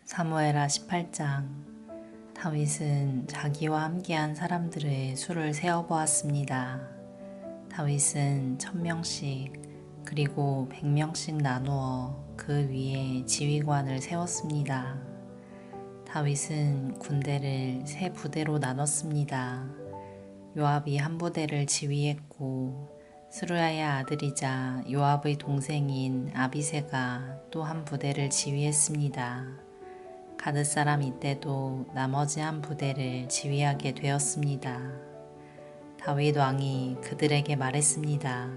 사무엘하 18장. 다윗은 자기와 함께한 사람들의 수를 세어보았습니다. 다윗은 1000명씩 그리고 100명씩 나누어 그 위에 지휘관을 세웠습니다. 다윗은 군대를 세 부대로 나눴습니다. 요압이 한 부대를 지휘했고 스루야의 아들이자 요압의 동생인 아비새가 또 한 부대를 지휘했습니다. 가드 사람 이때도 나머지 한 부대를 지휘하게 되었습니다. 다윗 왕이 그들에게 말했습니다.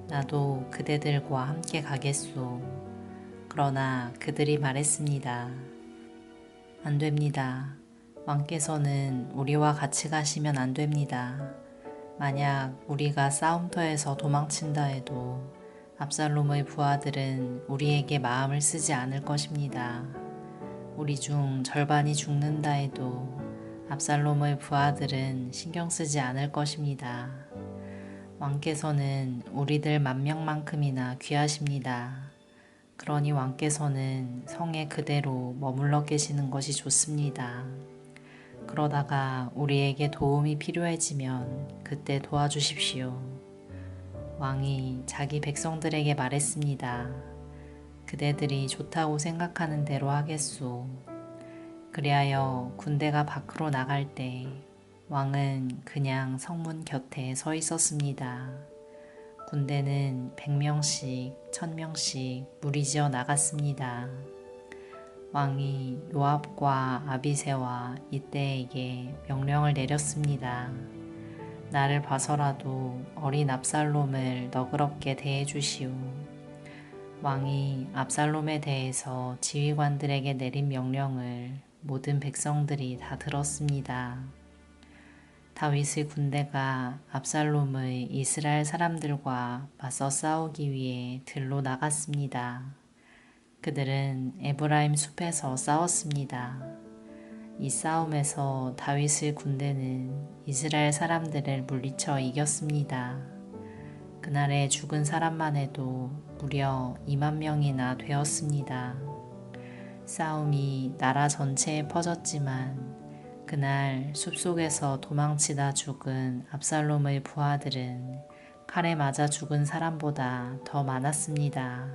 나도 그대들과 함께 가겠소. 그러나 그들이 말했습니다. 안 됩니다. 왕께서는 우리와 같이 가시면 안 됩니다. 만약 우리가 싸움터에서 도망친다 해도 압살롬의 부하들은 우리에게 마음을 쓰지 않을 것입니다. 우리 중 절반이 죽는다 해도 압살롬의 부하들은 신경 쓰지 않을 것입니다. 왕께서는 우리들 10,000명만큼이나 귀하십니다. 그러니 왕께서는 성에 그대로 머물러 계시는 것이 좋습니다. 그러다가 우리에게 도움이 필요해지면 그때 도와주십시오. 왕이 자기 백성들에게 말했습니다. 그대들이 좋다고 생각하는 대로 하겠소. 그리하여 군대가 밖으로 나갈 때 왕은 그냥 성문 곁에 서 있었습니다. 군대는 100명씩, 1000명씩 무리지어 나갔습니다. 왕이 요압과 아비새와 이때에게 명령을 내렸습니다. 나를 봐서라도 어린 압살롬을 너그럽게 대해주시오. 왕이 압살롬에 대해서 지휘관들에게 내린 명령을 모든 백성들이 다 들었습니다. 다윗의 군대가 압살롬의 이스라엘 사람들과 맞서 싸우기 위해 들로 나갔습니다. 그들은 에브라임 숲에서 싸웠습니다. 이 싸움에서 다윗의 군대는 이스라엘 사람들을 물리쳐 이겼습니다. 그날에 죽은 사람만 해도 무려 20,000명이나 되었습니다. 싸움이 나라 전체에 퍼졌지만 그날 숲속에서 도망치다 죽은 압살롬의 부하들은 칼에 맞아 죽은 사람보다 더 많았습니다.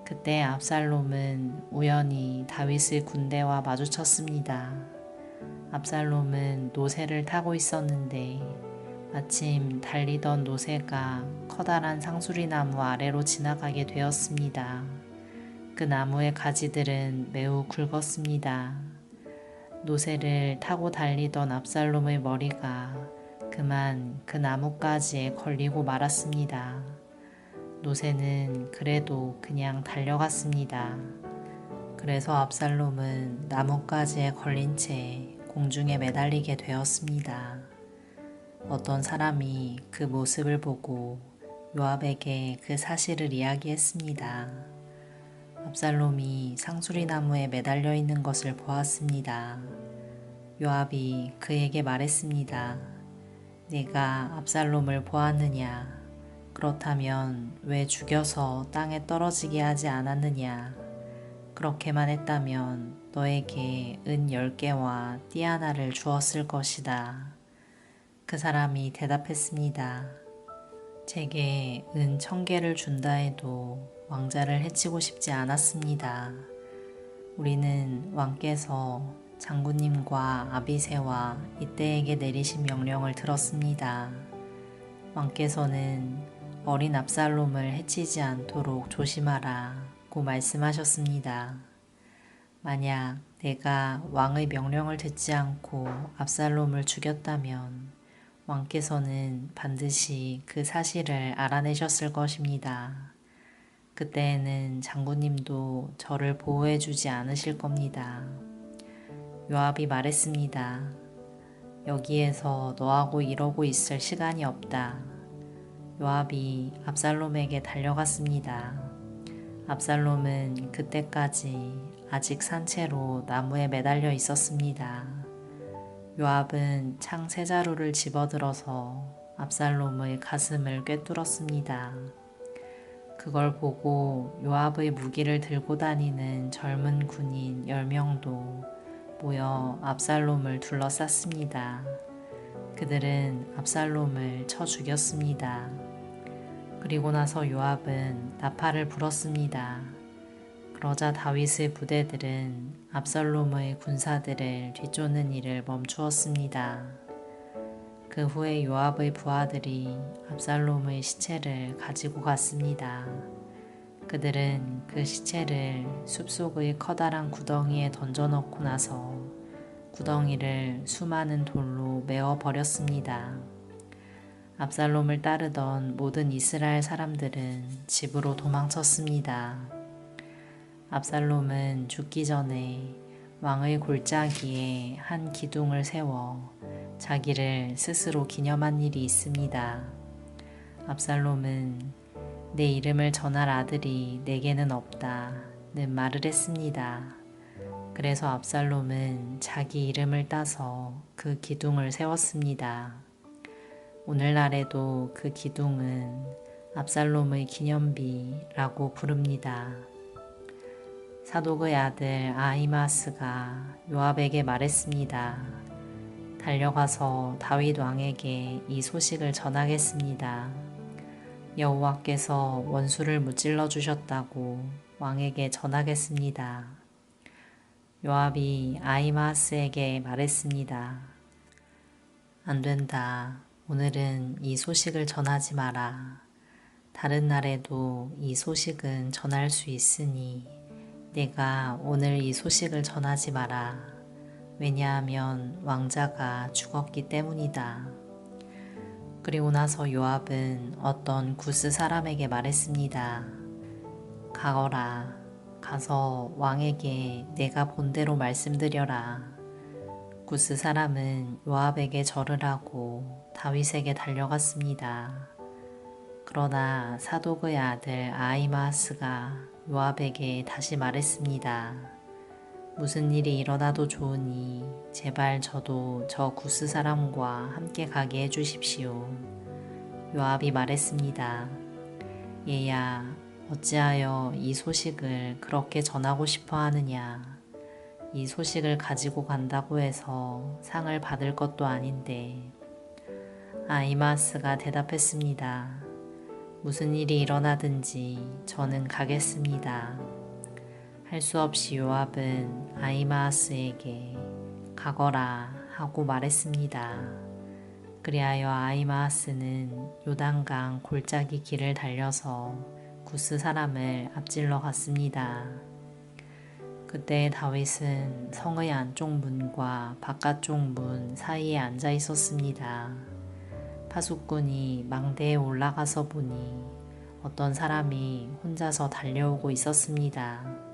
그때 압살롬은 우연히 다윗의 군대와 마주쳤습니다. 압살롬은 노새를 타고 있었는데 마침 달리던 노새가 커다란 상수리나무 아래로 지나가게 되었습니다. 그 나무의 가지들은 매우 굵었습니다. 노새를 타고 달리던 압살롬의 머리가 그만 그 나뭇가지에 걸리고 말았습니다. 노새는 그래도 그냥 달려갔습니다. 그래서 압살롬은 나뭇가지에 걸린 채 공중에 매달리게 되었습니다. 어떤 사람이 그 모습을 보고 요압에게 그 사실을 이야기했습니다. 압살롬이 상수리나무에 매달려 있는 것을 보았습니다. 요압이 그에게 말했습니다. 네가 압살롬을 보았느냐? 그렇다면 왜 죽여서 땅에 떨어지게 하지 않았느냐? 그렇게만 했다면 너에게 은 10개와 띠 하나를 주었을 것이다. 그 사람이 대답했습니다. 제게 은 1000개를 준다 해도 왕자를 해치고 싶지 않았습니다. 우리는 왕께서 장군님과 아비새와 이때에게 내리신 명령을 들었습니다. 왕께서는 어린 압살롬을 해치지 않도록 조심하라고 말씀하셨습니다. 만약 내가 왕의 명령을 듣지 않고 압살롬을 죽였다면 왕께서는 반드시 그 사실을 알아내셨을 것입니다. 그때에는 장군님도 저를 보호해 주지 않으실 겁니다. 요압이 말했습니다. 여기에서 너하고 이러고 있을 시간이 없다. 요압이 압살롬에게 달려갔습니다. 압살롬은 그때까지 아직 산채로 나무에 매달려 있었습니다. 요압은 창 세 자루를 집어들어서 압살롬의 가슴을 꿰뚫었습니다. 그걸 보고 요압의 무기를 들고 다니는 젊은 군인 10명도 모여 압살롬을 둘러쌌습니다. 그들은 압살롬을 쳐 죽였습니다. 그리고 나서 요압은 나팔을 불었습니다. 그러자 다윗의 부대들은 압살롬의 군사들을 뒤쫓는 일을 멈추었습니다. 그 후에 요압의 부하들이 압살롬의 시체를 가지고 갔습니다. 그들은 그 시체를 숲속의 커다란 구덩이에 던져넣고 나서 구덩이를 수많은 돌로 메워 버렸습니다. 압살롬을 따르던 모든 이스라엘 사람들은 집으로 도망쳤습니다. 압살롬은 죽기 전에 왕의 골짜기에 한 기둥을 세워 자기를 스스로 기념한 일이 있습니다. 압살롬은 내 이름을 전할 아들이 내게는 없다는 말을 했습니다. 그래서 압살롬은 자기 이름을 따서 그 기둥을 세웠습니다. 오늘날에도 그 기둥은 압살롬의 기념비라고 부릅니다. 사독의 아들 아히마스가 요압에게 말했습니다. 달려가서 다윗 왕에게 이 소식을 전하겠습니다. 여호와께서 원수를 무찔러 주셨다고 왕에게 전하겠습니다. 요압이 아히마스에게 말했습니다. 안 된다. 오늘은 이 소식을 전하지 마라. 다른 날에도 이 소식은 전할 수 있으니 내가 오늘 이 소식을 전하지 마라. 왜냐하면 왕자가 죽었기 때문이다. 그리고 나서 요압은 어떤 구스 사람에게 말했습니다. 가거라. 가서 왕에게 내가 본 대로 말씀드려라. 구스 사람은 요압에게 절을 하고 다윗에게 달려갔습니다. 그러나 사독의 아들 아히마스가 요압에게 다시 말했습니다. 무슨 일이 일어나도 좋으니 제발 저도 저 구스 사람과 함께 가게 해주십시오. 요압이 말했습니다. 얘야, 어찌하여 이 소식을 그렇게 전하고 싶어 하느냐. 이 소식을 가지고 간다고 해서 상을 받을 것도 아닌데. 아히마스가 대답했습니다. 무슨 일이 일어나든지 저는 가겠습니다. 할 수 없이 요압은 아히마스에게 가거라 하고 말했습니다. 그리하여 아히마스는 요단강 골짜기 길을 달려서 구스 사람을 앞질러 갔습니다. 그때 다윗은 성의 안쪽 문과 바깥쪽 문 사이에 앉아 있었습니다. 파수꾼이 망대에 올라가서 보니 어떤 사람이 혼자서 달려오고 있었습니다.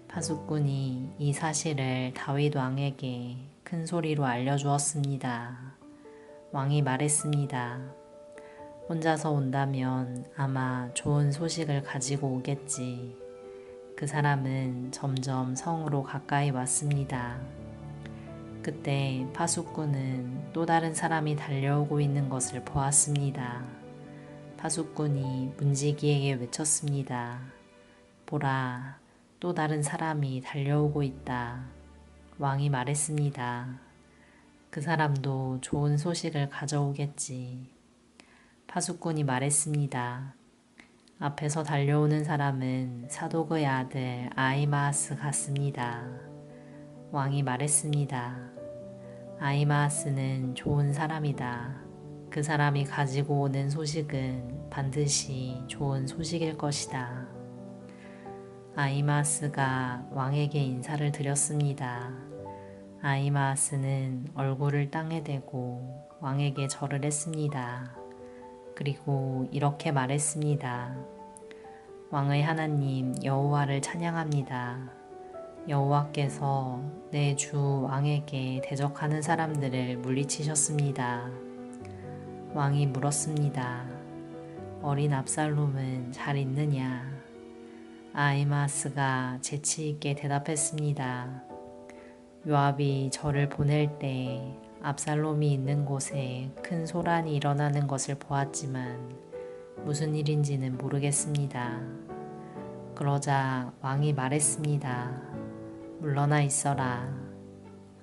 파수꾼이 이 사실을 다윗 왕에게 큰 소리로 알려주었습니다. 왕이 말했습니다. 혼자서 온다면 아마 좋은 소식을 가지고 오겠지. 그 사람은 점점 성으로 가까이 왔습니다. 그때 파수꾼은 또 다른 사람이 달려오고 있는 것을 보았습니다. 파수꾼이 문지기에게 외쳤습니다. 보라, 또 다른 사람이 달려오고 있다. 왕이 말했습니다. 그 사람도 좋은 소식을 가져오겠지. 파수꾼이 말했습니다. 앞에서 달려오는 사람은 사독의 아들 아히마스 같습니다. 왕이 말했습니다. 아히마스는 좋은 사람이다. 그 사람이 가지고 오는 소식은 반드시 좋은 소식일 것이다. 아히마스가 왕에게 인사를 드렸습니다. 아히마스는 얼굴을 땅에 대고 왕에게 절을 했습니다. 그리고 이렇게 말했습니다. 왕의 하나님 여호와를 찬양합니다. 여호와께서 내 주 왕에게 대적하는 사람들을 물리치셨습니다. 왕이 물었습니다. 어린 압살롬은 잘 있느냐? 아히마스가 재치 있게 대답했습니다. 요압이 저를 보낼 때 압살롬이 있는 곳에 큰 소란이 일어나는 것을 보았지만 무슨 일인지는 모르겠습니다. 그러자 왕이 말했습니다. 물러나 있어라.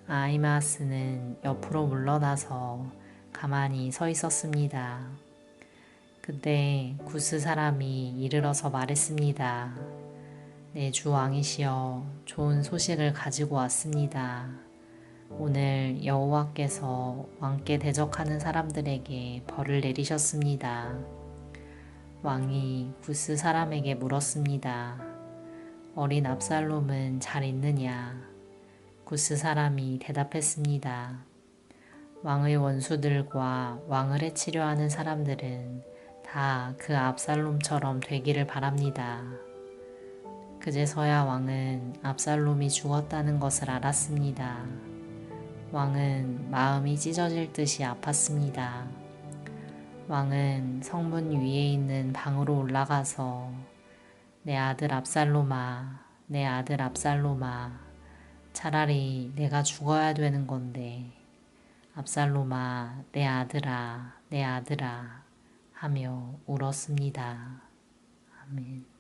아히마아스는 옆으로 물러나서 가만히 서 있었습니다. 그때 구스 사람이 이르러서 말했습니다. 내 주 왕이시여, 좋은 소식을 가지고 왔습니다. 오늘 여호와께서 왕께 대적하는 사람들에게 벌을 내리셨습니다. 왕이 구스 사람에게 물었습니다. 어린 압살롬은 잘 있느냐? 구스 사람이 대답했습니다. 왕의 원수들과 왕을 해치려 하는 사람들은 다 그 압살롬처럼 되기를 바랍니다. 그제서야 왕은 압살롬이 죽었다는 것을 알았습니다. 왕은 마음이 찢어질 듯이 아팠습니다. 왕은 성문 위에 있는 방으로 올라가서 내 아들 압살롬아, 내 아들 압살롬아, 차라리 내가 죽어야 되는 건데 압살롬아, 내 아들아, 내 아들아 하며 울었습니다. 아멘.